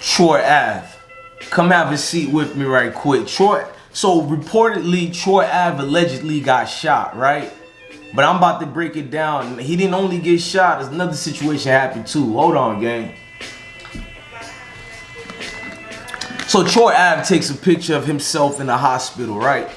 Troy Ave. Come have a seat with me right quick. So reportedly, Troy Ave allegedly got shot, right? But I'm about to break it down. He didn't only get shot. There's another situation happened too. Hold on, gang. So Troy Ave takes a picture of himself in the hospital, right?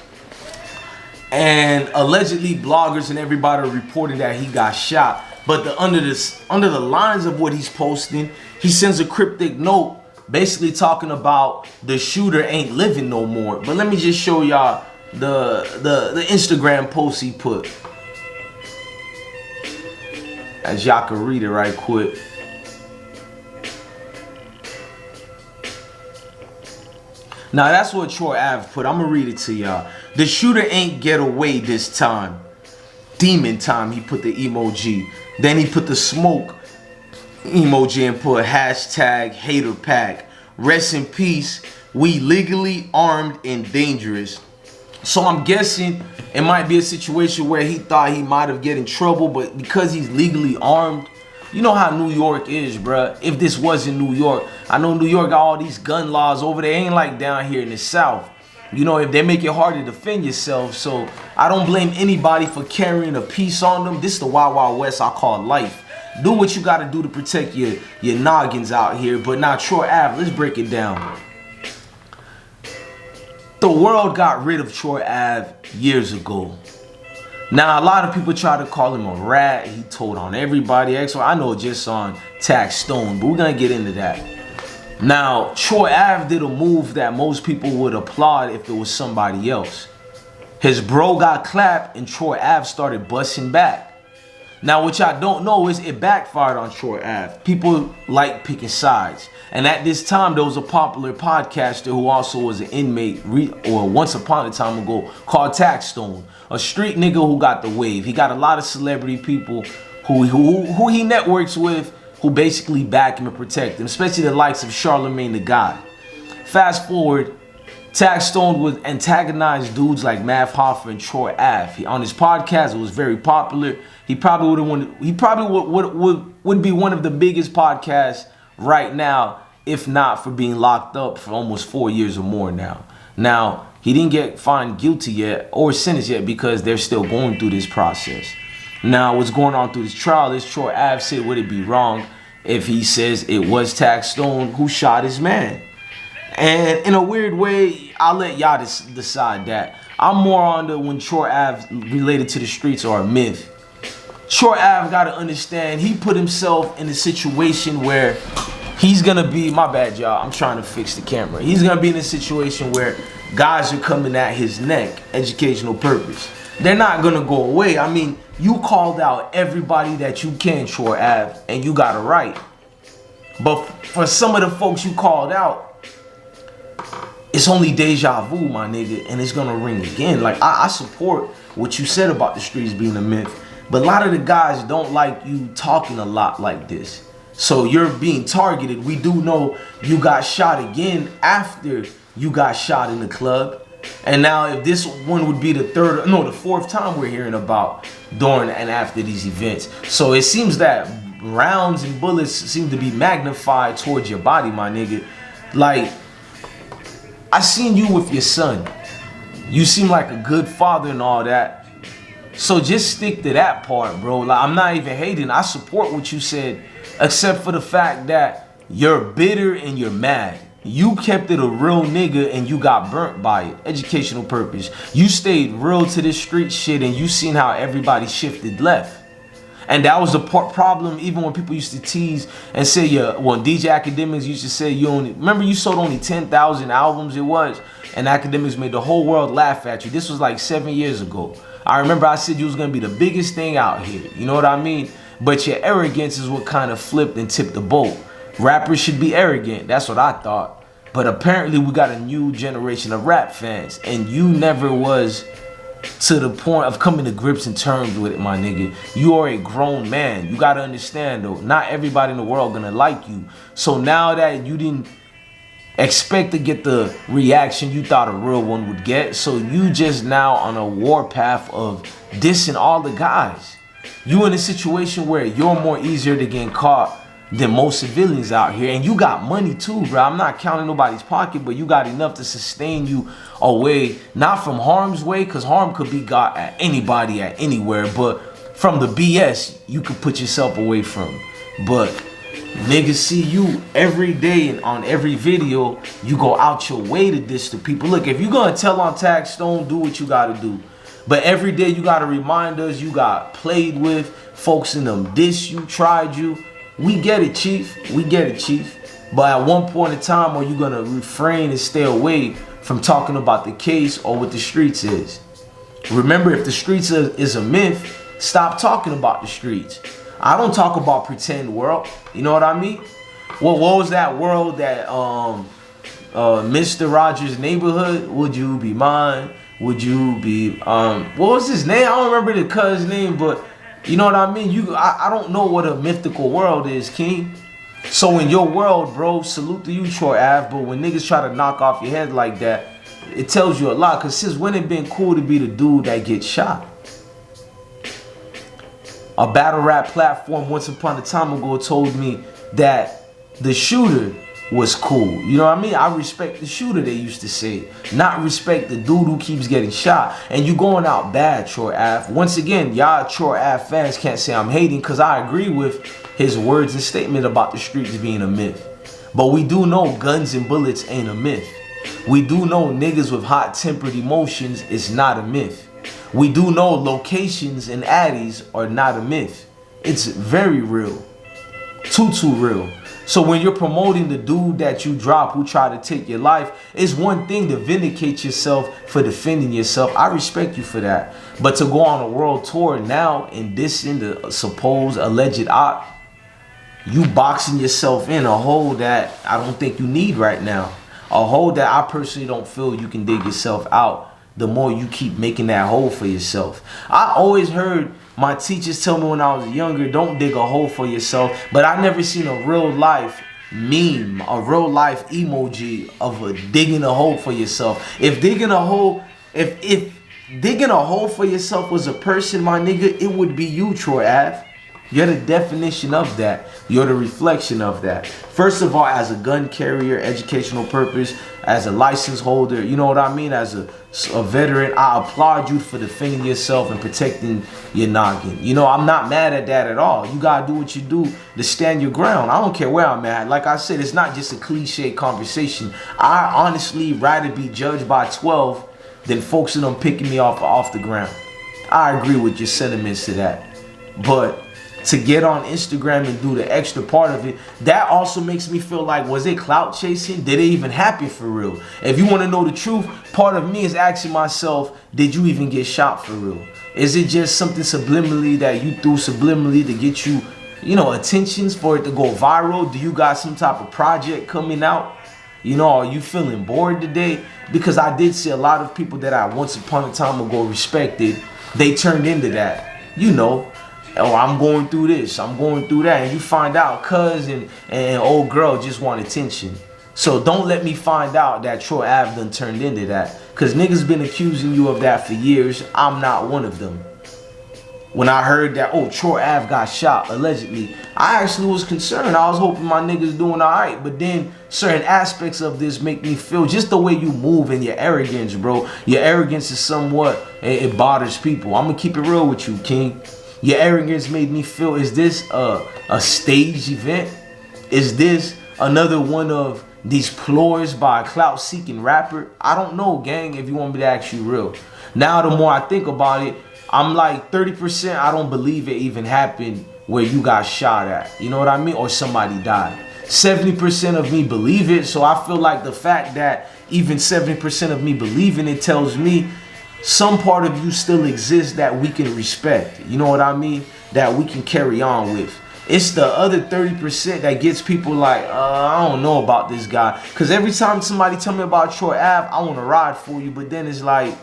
And allegedly bloggers and everybody are reporting that he got shot. But under the lines of what he's posting, he sends a cryptic note basically talking about the shooter ain't living no more. But let me just show y'all the Instagram post he put, as y'all can read it right quick. Now that's what Troy Ave put. I'm gonna read it to y'all. The shooter ain't get away this time. Demon time, he put the emoji. Then he put the smoke emoji and put hashtag hater pack. Rest in peace. We legally armed and dangerous. So I'm guessing it might be a situation where he thought he might have get in trouble, but because he's legally armed, you know how New York is, bruh. If this wasn't New York, I know New York got all these gun laws over there. Ain't like down here in the South. You know, if they make it hard to defend yourself. So I don't blame anybody for carrying a piece on them. This is the Wild Wild West I call life. Do what you gotta do to protect your noggins out here. But now Troy Ave, let's break it down. The world got rid of Troy Ave years ago. Now a lot of people try to call him a rat. He told on everybody. I know just on Tax Stone, but we're gonna get into that. Now Troy Ave did a move that most people would applaud if it was somebody else. His bro got clapped and Troy Ave started busting back. Now what y'all don't know is it backfired on Troy Ave. People like picking sides. And at this time there was a popular podcaster who also was an inmate or once upon a time ago called Tax Stone. A street nigga who got the wave. He got a lot of celebrity people who he networks with who basically back him and protect him, especially the likes of Charlemagne the God. Fast forward, Tax Stone would antagonize dudes like Mav Hoffa and Troy Ave. On his podcast, it was very popular. He probably would be one of the biggest podcasts right now, if not for being locked up for almost 4 years or more now. Now, he didn't get found guilty yet or sentenced yet because they're still going through this process. Now, what's going on through this trial is Troy Ave said, would it be wrong if he says it was Tax Stone who shot his man? And in a weird way, I'll let y'all decide that. I'm more on the when Troy Ave related to the streets are a myth. Troy Ave got to understand he put himself in a situation where he's going to be, my bad y'all, I'm trying to fix the camera. He's going to be in a situation where guys are coming at his neck, educational purpose. They're not going to go away. I mean, you called out everybody that you can, Troy Ave, and you got it right. But for some of the folks you called out, it's only deja vu, my nigga, and it's gonna ring again. Like, I support what you said about the streets being a myth, but a lot of the guys don't like you talking a lot like this. So you're being targeted. We do know you got shot again after you got shot in the club. And now if this one would be the fourth time we're hearing about during and after these events. So it seems that rounds and bullets seem to be magnified towards your body, my nigga. Like, I seen you with your son. You seem like a good father and all that. So just stick to that part, bro. Like, I'm not even hating. I support what you said, except for the fact that you're bitter and you're mad. You kept it a real nigga and you got burnt by it. Educational purpose. You stayed real to this street shit and you seen how everybody shifted left. And that was the problem even when people used to tease and say, when DJ Academics used to say, remember you sold only 10,000 albums it was? And Academics made the whole world laugh at you. This was like 7 years ago. I remember I said you was going to be the biggest thing out here. You know what I mean? But your arrogance is what kind of flipped and tipped the boat. Rappers should be arrogant. That's what I thought. But apparently we got a new generation of rap fans. And you never was to the point of coming to grips and terms with it, my nigga. You are a grown man. You gotta understand though, not everybody in the world gonna like you. So now that you didn't expect to get the reaction you thought a real one would get, so you just now on a war path of dissing all the guys. You in a situation where you're more easier to get caught than most civilians out here. And you got money too, bro. I'm not counting nobody's pocket, but you got enough to sustain you away, not from harm's way, because harm could be got at anybody, at anywhere, but from the BS you could put yourself away from. But niggas see you every day and on every video, you go out your way to diss the people. Look, if you're gonna tell on Tax Stone, do what you gotta do. But every day you gotta remind us you got played with, folks in them diss you, tried you. We get it, Chief. We get it, Chief. But at one point in time, are you gonna refrain and stay away from talking about the case or what the streets is? Remember, if the streets is a myth, stop talking about the streets. I don't talk about pretend world. You know what I mean? What was that world that Mr. Rogers' Neighborhood? Would you be mine? Would you be what was his name? I don't remember the cuz's name, but you know what I mean? I don't know what a mythical world is, King. So in your world, bro, salute to you, Troy Ave. But when niggas try to knock off your head like that, it tells you a lot. Cause since when it been cool to be the dude that gets shot? A battle rap platform once upon a time ago told me that the shooter was cool. You know what I mean? I respect the shooter, they used to say. Not respect the dude who keeps getting shot. And you going out bad, Troy Ave. Once again, y'all Troy Ave fans can't say I'm hating, because I agree with his words and statement about the streets being a myth. But we do know guns and bullets ain't a myth. We do know niggas with hot-tempered emotions is not a myth. We do know locations and addies are not a myth. It's very real. Too real. So when you're promoting the dude that you drop who tried to take your life, it's one thing to vindicate yourself for defending yourself. I respect you for that. But to go on a world tour now and dissing the supposed alleged op, you boxing yourself in a hole that I don't think you need right now. A hole that I personally don't feel you can dig yourself out the more you keep making that hole for yourself. I always heard my teachers tell me when I was younger, don't dig a hole for yourself. But I never seen a real life meme, a real life emoji of a digging a hole for yourself. If digging a hole for yourself was a person, my nigga, it would be you, Troy Ave. You're the definition of that. You're the reflection of that. First of all, as a gun carrier, educational purpose, as a license holder, you know what I mean? As a veteran, I applaud you for defending yourself and protecting your noggin. You know, I'm not mad at that at all. You gotta do what you do to stand your ground. I don't care where I'm at. Like I said, it's not just a cliche conversation. I honestly rather be judged by 12 than folks in them picking me off the ground. I agree with your sentiments to that. But to get on Instagram and do the extra part of it, that also makes me feel like, was it clout chasing? Did it even happen for real? If you want to know the truth, part of me is asking myself, did you even get shot for real? Is it just something subliminally that you threw subliminally to get you, you know, attentions for it to go viral? Do you got some type of project coming out? You know, are you feeling bored today? Because I did see a lot of people that I once upon a time ago respected, they turned into that, you know. Oh, I'm going through this, I'm going through that, and you find out cuz and old girl just want attention. So don't let me find out that Troy Ave done turned into that, because niggas been accusing you of that for years. I'm not one of them. When I heard that, oh, Troy Ave got shot, allegedly, I actually was concerned. I was hoping my niggas doing all right, but then certain aspects of this make me feel, just the way you move and your arrogance, bro. Your arrogance is somewhat, it bothers people. I'm gonna keep it real with you, King. Your arrogance made me feel, is this a staged event? Is this another one of these ploys by a clout-seeking rapper? I don't know, gang, if you want me to ask you real. Now, the more I think about it, I'm like 30%, I don't believe it even happened where you got shot at. You know what I mean? Or somebody died. 70% of me believe it, so I feel like the fact that even 70% of me believing it tells me some part of you still exists that we can respect. You know what I mean? That we can carry on with. It's the other 30% that gets people like, I don't know about this guy. Because every time somebody tell me about Troy Ave, I want to ride for you. But then it's like,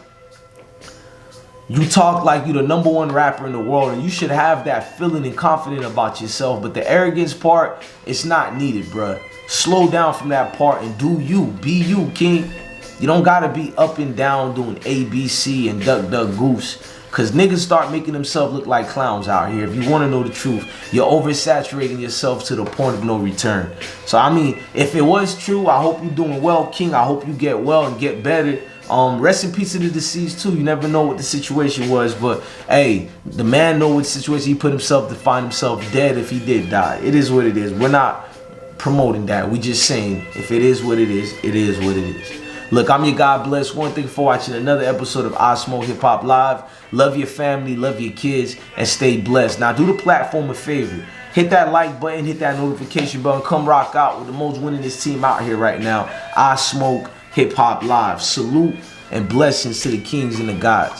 you talk like you the #1 rapper in the world, and you should have that feeling and confident about yourself. But the arrogance part, it's not needed, bruh. Slow down from that part and do you. Be you, King. You don't gotta be up and down doing ABC and duck duck goose. Cause niggas start making themselves look like clowns out here. If you wanna know the truth, you're oversaturating yourself to the point of no return. So I mean, if it was true, I hope you're doing well, King. I hope you get well and get better. Rest in peace to the deceased too. You never know what the situation was, but hey, the man know what situation he put himself to find himself dead if he did die. It is what it is. We're not promoting that. We just saying if it is what it is what it is. Look, I'm your God bless. One thing for watching another episode of I Smoke Hip Hop Live. Love your family, love your kids, and stay blessed. Now do the platform a favor. Hit that like button, hit that notification button. Come rock out with the most winningest team out here right now. I Smoke Hip Hop Live. Salute and blessings to the kings and the gods.